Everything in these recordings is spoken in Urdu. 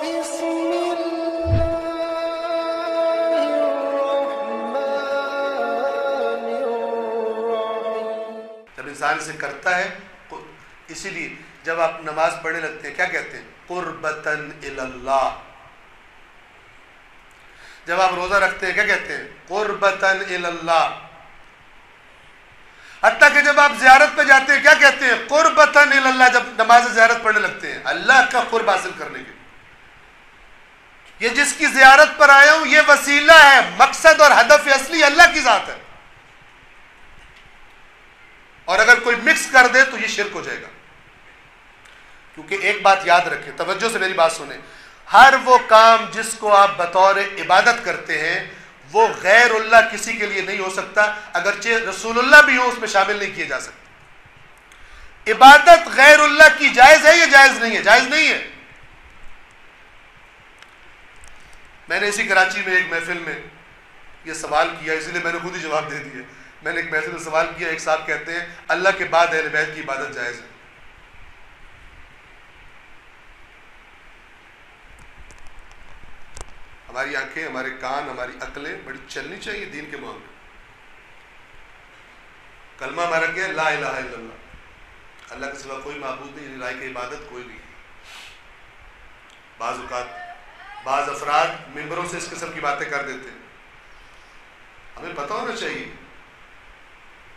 جب انسان اسے کرتا ہے، اسی لیے جب آپ نماز پڑھنے لگتے ہیں کیا کہتے ہیں؟ قربتاً اللہ. جب آپ روزہ رکھتے ہیں کیا کہتے ہیں؟ قربتاً اللہ. حتیٰ کہ جب آپ زیارت پہ جاتے ہیں کیا کہتے ہیں؟ قربتاً اللہ. جب نماز زیارت پڑھنے لگتے ہیں اللہ کا قرب حاصل کرنے کے لیے. یہ جس کی زیارت پر آیا ہوں یہ وسیلہ ہے، مقصد اور ہدف اصلی اللہ کی ذات ہے. اور اگر کوئی مکس کر دے تو یہ شرک ہو جائے گا. کیونکہ ایک بات یاد رکھیں، توجہ سے میری بات سنیں، ہر وہ کام جس کو آپ بطور عبادت کرتے ہیں وہ غیر اللہ کسی کے لیے نہیں ہو سکتا، اگرچہ رسول اللہ بھی ہو اس میں شامل نہیں کیے جا سکتے. عبادت غیر اللہ کی جائز ہے یا جائز نہیں ہے؟ جائز نہیں ہے. میں نے اسی کراچی میں ایک محفل میں یہ سوال کیا، اسی لیے میں نے خود ہی جواب دے دیا. میں نے ایک محفل میں سوال کیا، ایک صاحب کہتے ہیں اللہ کے بعد اہل بیت کی عبادت جائز ہے. ہماری آنکھیں، ہمارے کان، ہماری عقلیں بڑی چلنی چاہیے دین کے معاملے. کلمہ ہمارا کیا ہے؟ لا الہ الا اللہ، اللہ کے سوا کوئی معبود نہیں، یعنی لائق عبادت کوئی نہیں. بعض اوقات بعض افراد ممبروں سے اس قسم کی باتیں کر دیتے ہیں. ہمیں پتہ ہونا چاہیے،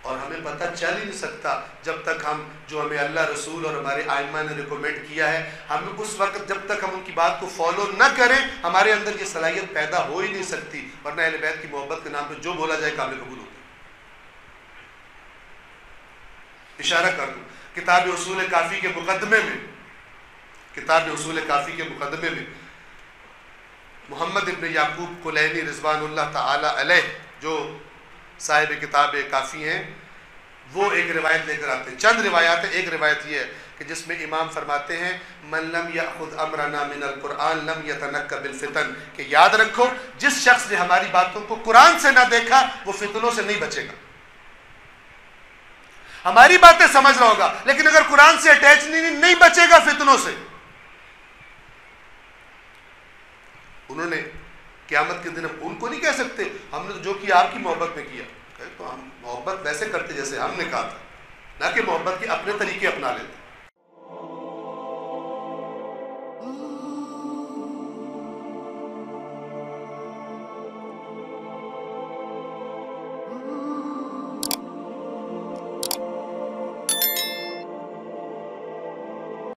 اور ہمیں پتہ چل ہی نہیں سکتا جب تک ہم جو ہمیں اللہ، رسول اور ہمارے ائمہ نے ریکمینڈ کیا ہے، ہم اس وقت جب تک ہم ان کی بات کو فالو نہ کریں ہمارے اندر یہ صلاحیت پیدا ہو ہی نہیں سکتی. ورنہ اہل بیت کی محبت کے نام پہ جو بولا جائے قابل قبول ہوتا ہے. اشارہ کر دوں کتاب اصول کافی کے مقدمے میں، کتاب اصول کافی کے مقدمے میں محمد ابن یعقوب کلینی رضوان اللہ تعالی علیہ جو صاحب کتاب کافی ہیں، وہ ایک روایت لے کر آتے ہیں. چند روایات ہیں. ایک روایت یہ ہے کہ جس میں امام فرماتے ہیں من لم یأخذ امرنا من القرآن لم یتنکب بالفتن، کہ یاد رکھو جس شخص نے ہماری باتوں کو قرآن سے نہ دیکھا وہ فتنوں سے نہیں بچے گا. ہماری باتیں سمجھ رہا ہوگا لیکن اگر قرآن سے اٹیچ نہیں بچے گا فتنوں سے. انہوں نے قیامت کے دن ان کو نہیں کہہ سکتے ہم نے جو کیا آپ کی محبت میں کیا، تو ہم محبت ویسے کرتے جیسے ہم نے کہا تھا، نہ کہ محبت کے اپنے طریقے اپنا لیتے.